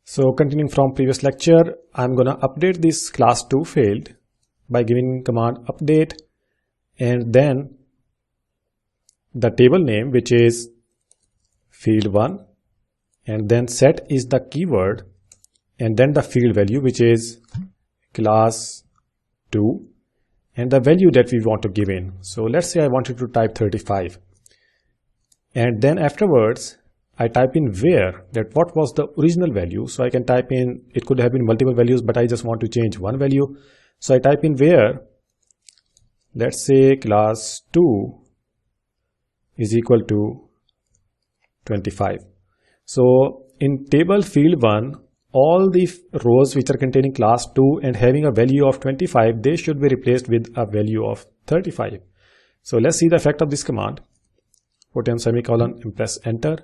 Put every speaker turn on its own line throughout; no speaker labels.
So continuing from previous lecture, I'm going to update this class 2 field by giving command update and then the table name, which is field 1, and then set is the keyword and then the field value, which is class 2, and the value that we want to give in. So let's say I wanted to type 35, and then afterwards I type in where, that what was the original value. So I can type in, it could have been multiple values, but I just want to change one value. So I type in where, let's say class 2 is equal to 25. So in table field 1, all the rows which are containing class 2 and having a value of 25, they should be replaced with a value of 35. So let's see the effect of this command. Put in semicolon and press enter.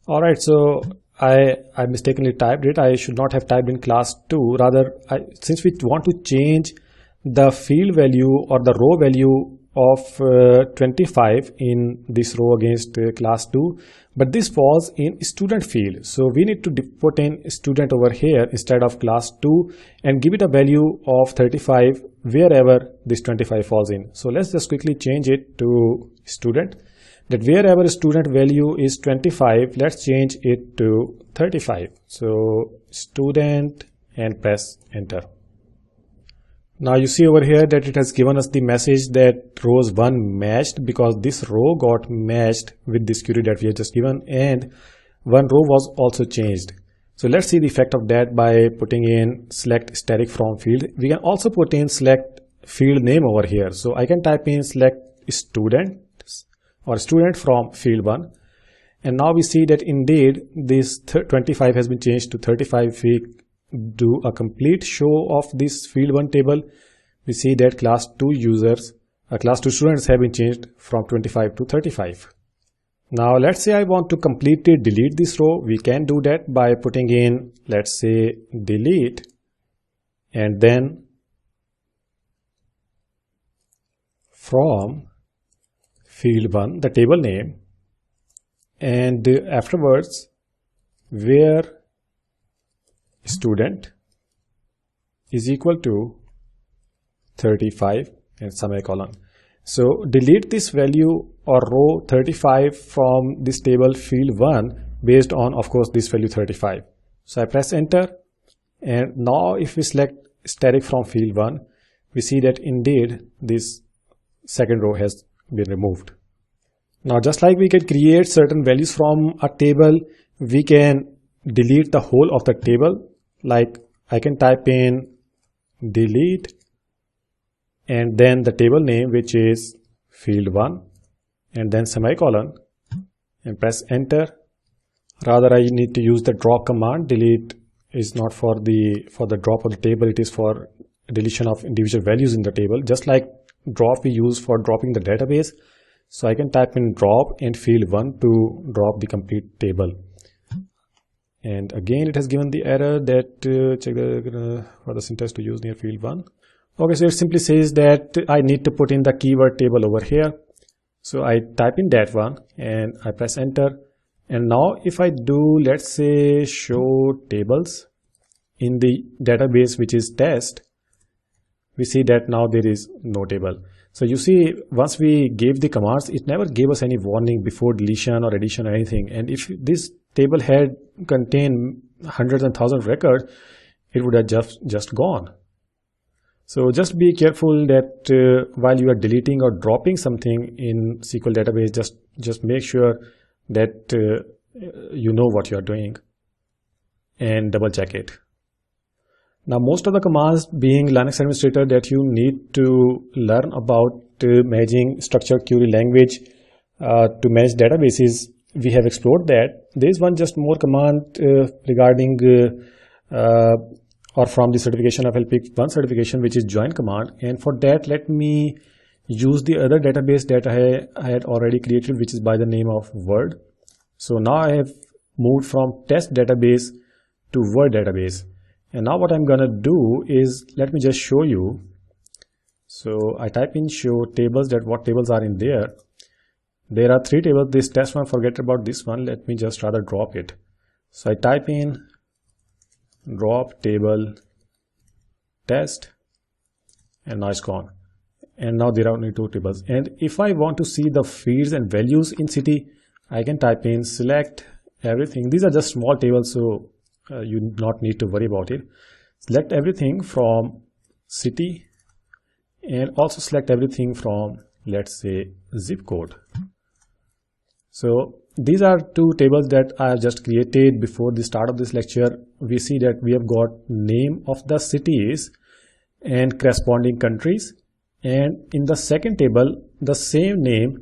Alright, so I mistakenly typed it. I should not have typed in class 2. Rather, since we want to change the field value or the row value of 25 in this row against class 2, but this was in student field. So we need to put in student over here instead of class 2 and give it a value of 35 wherever this 25 falls in. So let's just quickly change it to student. That wherever student value is 25, let's change it to 35. So student and press enter. Now you see over here that it has given us the message that rows 1 matched because this row got matched with this query that we have just given, and one row was also changed. So let's see the effect of that by putting in select static from field. We can also put in select field name over here. So I can type in select student or student from field 1, and now we see that indeed this 25 has been changed to 35. If we do a complete show of this field 1 table, we see that class 2 students have been changed from 25 to 35. Now let's say I want to completely delete this row. We can do that by putting in, let's say, delete and then from field 1 the table name, and afterwards where student is equal to 35 and semicolon. So delete this value or row 35 from this table field 1 based on, of course, this value 35. So I press enter, and now if we select static from field 1, we see that indeed this second row has been removed. Now just like we can create certain values from a table, we can delete the whole of the table. Like I can type in delete and then the table name, which is field 1, and then semicolon and press enter. Rather, I need to use the drop command. Delete is not for the drop of the table, it is for deletion of individual values in the table, just like drop we use for dropping the database. So I can type in drop and field 1 to drop the complete table. And again, it has given the error that check for the syntax to use near field 1. Okay, so it simply says that I need to put in the keyword table over here. So I type in that one and I press enter. And now if I do, let's say, show tables in the database, which is test, we see that now there is no table. So you see, once we gave the commands, it never gave us any warning before deletion or addition or anything. And if this table had contained hundreds and thousands of records, it would have just gone. So just be careful that while you are deleting or dropping something in SQL database, just make sure that you know what you are doing and double check it. Now most of the commands, being Linux administrator, that you need to learn about managing structured query language to manage databases, we have explored that. There is one just more command regarding or from the certification of LP1 certification, which is join command. And for that, let me use the other database that I had already created, which is by the name of Word. So now I have moved from test database to Word database. And now what I'm gonna do is, let me just show you. So I type in show tables, that what tables are in there. There are 3 tables. This test one, forget about this one. Let me just rather drop it. So I type in drop table test, and now it's gone. And now there are only two tables. And if I want to see the fields and values in city, I can type in select everything. These are just small tables, so you do not need to worry about it. Select everything from city and also select everything from, let's say, zip code. So these are two tables that I just created before the start of this lecture. We see that we have got name of the cities and corresponding countries, and in the second table the same name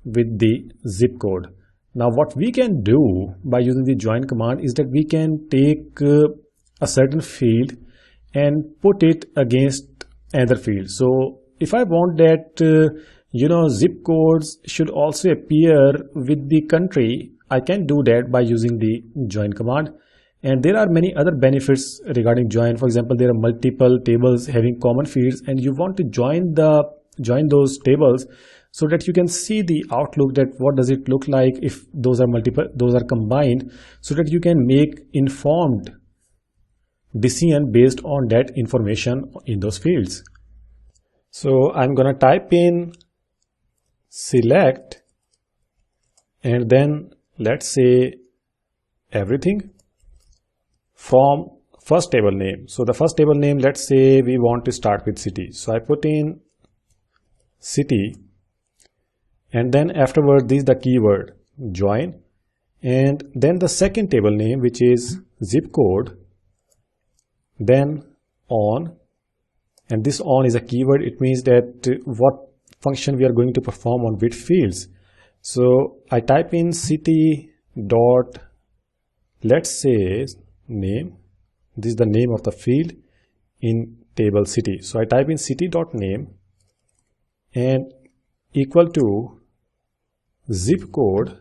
with the zip code. Now what we can do by using the join command is that we can take a certain field and put it against another field. So if I want that zip codes should also appear with the country, I can do that by using the join command. And there are many other benefits regarding join. For example, there are multiple tables having common fields, and you want to join those tables so that you can see the outlook, that what does it look like if those are combined, so that you can make informed decision based on that information in those fields. So I'm gonna type in select and then let's say everything from first table name. So the first table name, let's say we want to start with city. So I put in city, and then afterward this is the keyword join, and then the second table name, which is zip code, then on, and this on is a keyword. It means that what function we are going to perform on which fields. So I type in city dot, let's say, name. This is the name of the field in table city. So I type in city dot name and equal to zip code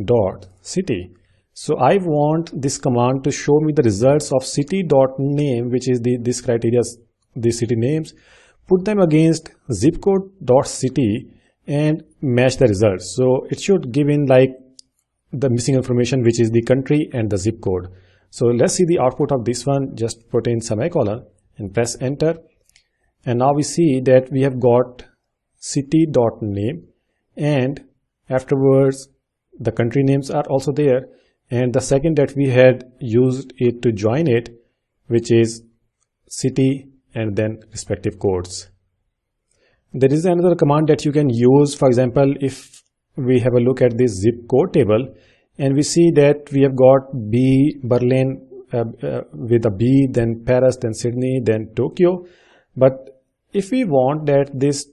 dot city. So I want this command to show me the results of city dot name, which is this criteria, the city names, put them against zip code dot city and match the results. So it should give in like the missing information, which is the country and the zip code. So let's see the output of this one. Just put in semicolon and press enter, and now we see that we have got city dot name, and afterwards the country names are also there, and the second that we had used it to join it, which is city and then respective codes. There is another command that you can use. For example, if we have a look at this zip code table and we see that we have got B, Berlin with a B, then Paris, then Sydney, then Tokyo. But if we want that this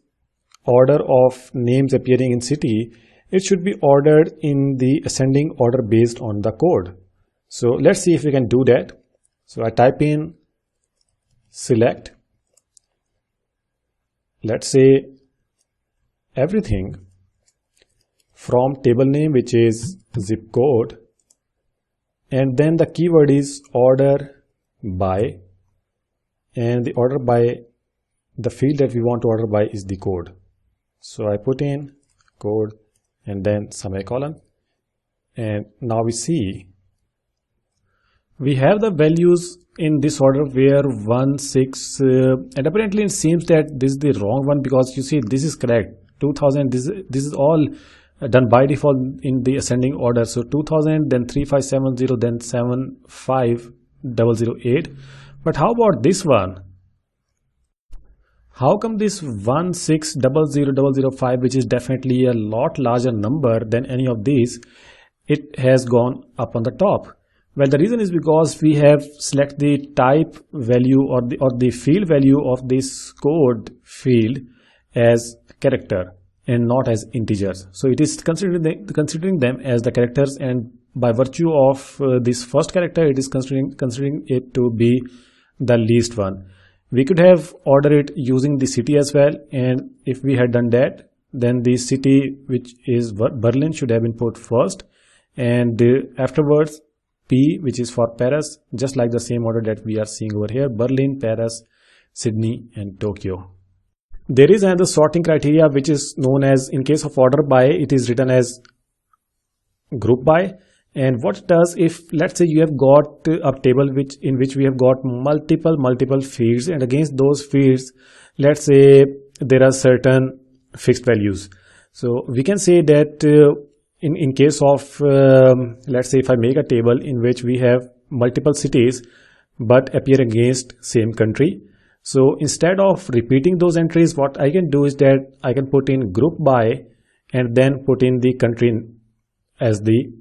order of names appearing in city, it should be ordered in the ascending order based on the code. So let's see if we can do that. So I type in select, let's say everything from table name, which is zip code, and then the keyword is order by, and the order by, the field that we want to order by is the code. So I put in code and then semicolon, and now we see we have the values in this order where 1, 6, and apparently it seems that this is the wrong one, because you see this is correct, 2000, this is all done by default in the ascending order. So 2000, then 3570, then 75008. But how about this one? How come this 1600005, which is definitely a lot larger number than any of these, it has gone up on the top? Well, the reason is because we have select the type value or the field value of this code field as character and not as integers. So it is considering them as the characters, and by virtue of this first character, it is considering it to be the least one. We could have ordered it using the city as well, and if we had done that, then the city, which is Berlin, should have been put first, and afterwards P, which is for Paris, just like the same order that we are seeing over here: Berlin, Paris, Sydney, and Tokyo. There is another sorting criteria which is known as, in case of order by, it is written as group by, And what it does, if let's say you have got a table in which we have got multiple fields, and against those fields, let's say there are certain fixed values. So we can say that in case of let's say if I make a table in which we have multiple cities but appear against same country. So instead of repeating those entries, what I can do is that I can put in group by and then put in the country as the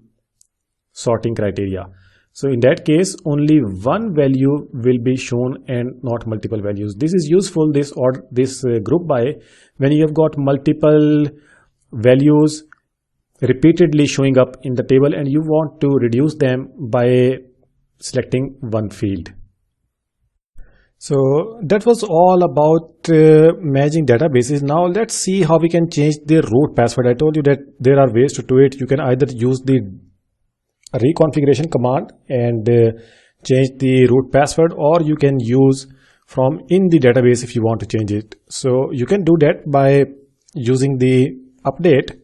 sorting criteria. So in that case, only one value will be shown and not multiple values. This is useful, this group by, when you have got multiple values repeatedly showing up in the table and you want to reduce them by selecting one field. So that was all about managing databases. Now let's see how we can change the root password. I told you that there are ways to do it. You can either use the reconfiguration command and change the root password, or you can use from in the database if you want to change it. So you can do that by using the update.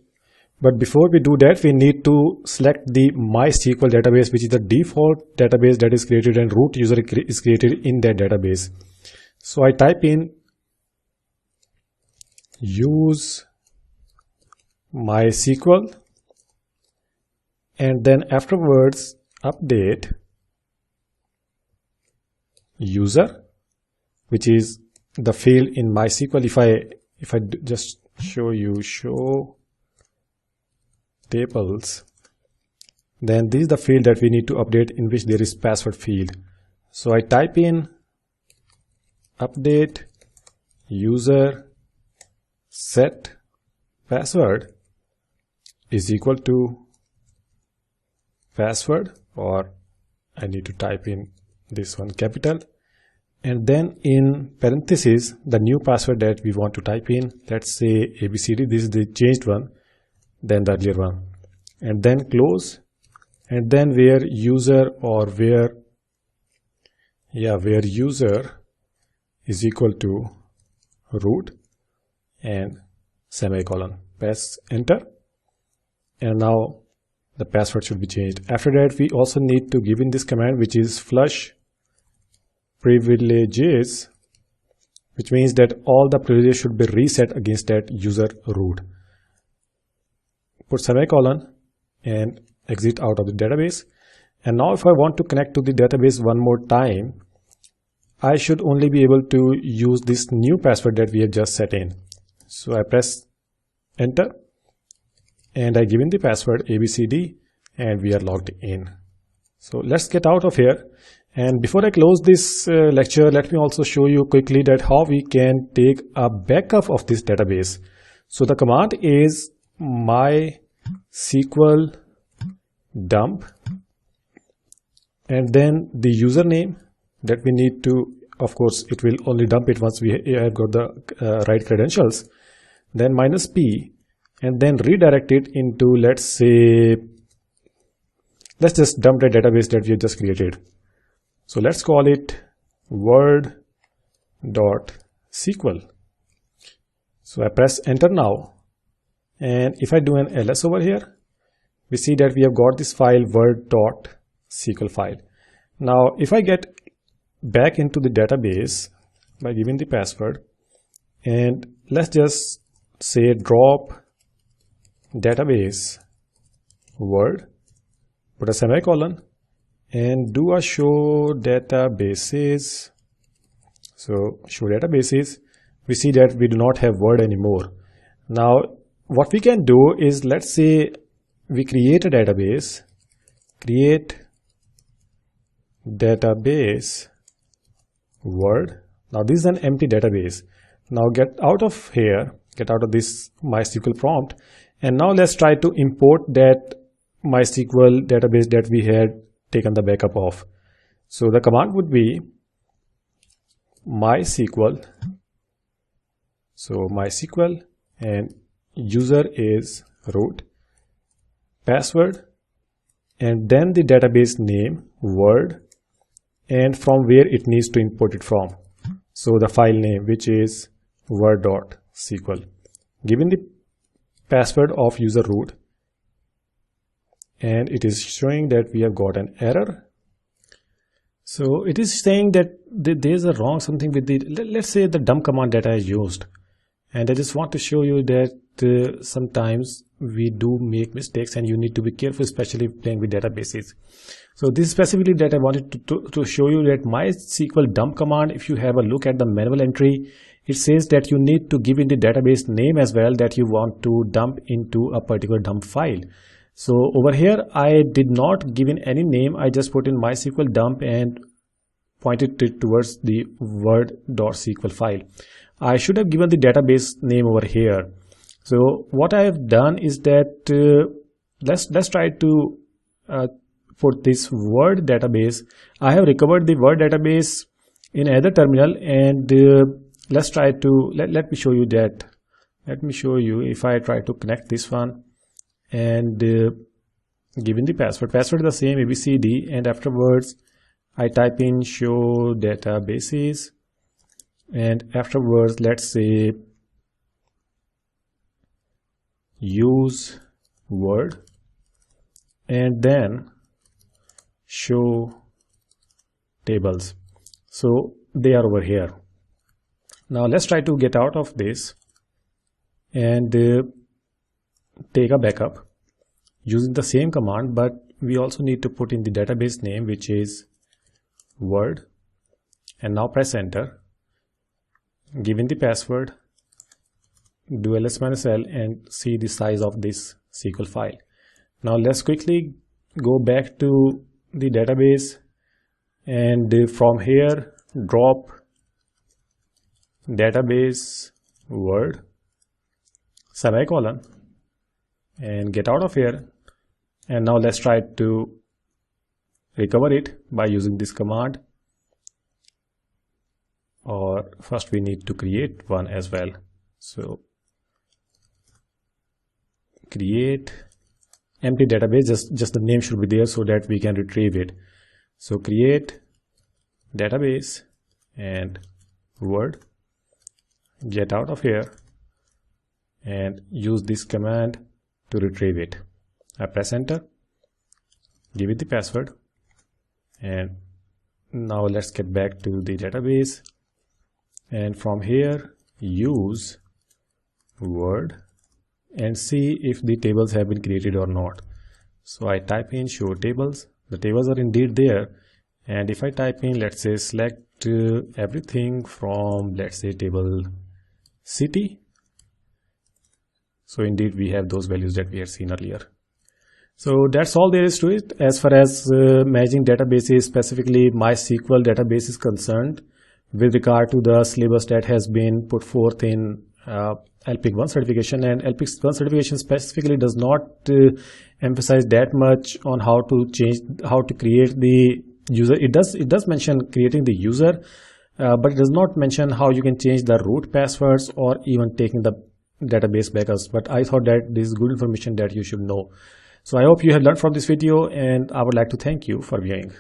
But before we do that, we need to select the MySQL database, which is the default database that is created and root user is created in that database. So I type in use MySQL and then afterwards update user, which is the field in MySQL. If I just show you show tables, then this is the field that we need to update in which there is password field. So I type in update user set password is equal to password, or I need to type in this one capital, and then in parentheses the new password that we want to type in, let's say ABCD, this is the changed one, then the earlier one, and then close, and then where user or where user is equal to root and semicolon, press enter, and now the password should be changed. After that, we also need to give in this command, which is flush privileges, which means that all the privileges should be reset against that user root. Put semicolon and exit out of the database. And now if I want to connect to the database one more time, I should only be able to use this new password that we have just set in. So I press enter and I give in the password ABCD and we are logged in. So let's get out of here. And before I close this lecture, let me also show you quickly that how we can take a backup of this database. So the command is MySQL dump and then the username that we need to, of course it will only dump it once we have got the right credentials, then -p, and then redirect it into, let's just dump the database that we have just created. So let's call it word.sql. So I press enter now, and if I do an ls over here, we see that we have got this file word.sql file. Now if I get back into the database by giving the password, and let's just say drop database word, put a semicolon and do a show databases. So show databases, we see that we do not have word anymore. Now what we can do is, let's say we create a database, create database word. Now this is an empty database. Now get out of here, get out of this MySQL prompt, and now let's try to import that MySQL database that we had taken the backup of. So the command would be MySQL, so MySQL, and user is root, password, and then the database name word, and from where it needs to import it from. So the file name, which is word.sql, given the password of user root, and it is showing that we have got an error. So it is saying that there's a wrong something with the, let's say the dump command that I used, and I just want to show you that sometimes we do make mistakes and you need to be careful, especially playing with databases. So this specifically that I wanted to show you that MySQL dump command, if you have a look at the manual entry, it says that you need to give in the database name as well that you want to dump into a particular dump file. So over here I did not give in any name, I just put in MySQL dump and pointed it towards the word.sql file. I should have given the database name over here. So what I have done is that let's try to put this word database. I have recovered the word database in another terminal, and let's try to let me show you that. Let me show you if I try to connect this one and give in the password. Password is the same, ABCD, and afterwards I type in show databases, and afterwards let's say use word, and then show tables. So they are over here. Now let's try to get out of this and take a backup using the same command, but we also need to put in the database name, which is word, and now press enter, give in the password, do ls-l, and see the size of this SQL file. Now let's quickly go back to the database, and from here drop database word semicolon and get out of here. And now let's try to recover it by using this command, or first we need to create one as well. So create empty database, just the name should be there so that we can retrieve it. So create database and word, get out of here and use this command to retrieve it. I press enter, give it the password, and now let's get back to the database, and from here use word and see if the tables have been created or not. So I type in show tables, the tables are indeed there, and if I type in, let's say select everything from, let's say, table city, so indeed we have those values that we had seen earlier. So that's all there is to it as far as managing databases, specifically MySQL database is concerned, with regard to the syllabus that has been put forth in LPIC 1 certification. And LPIC 1 certification specifically does not emphasize that much on how to create the user. It does mention creating the user, but it does not mention how you can change the root passwords or even taking the database backups. But I thought that this is good information that you should know. So I hope you have learned from this video, and I would like to thank you for viewing.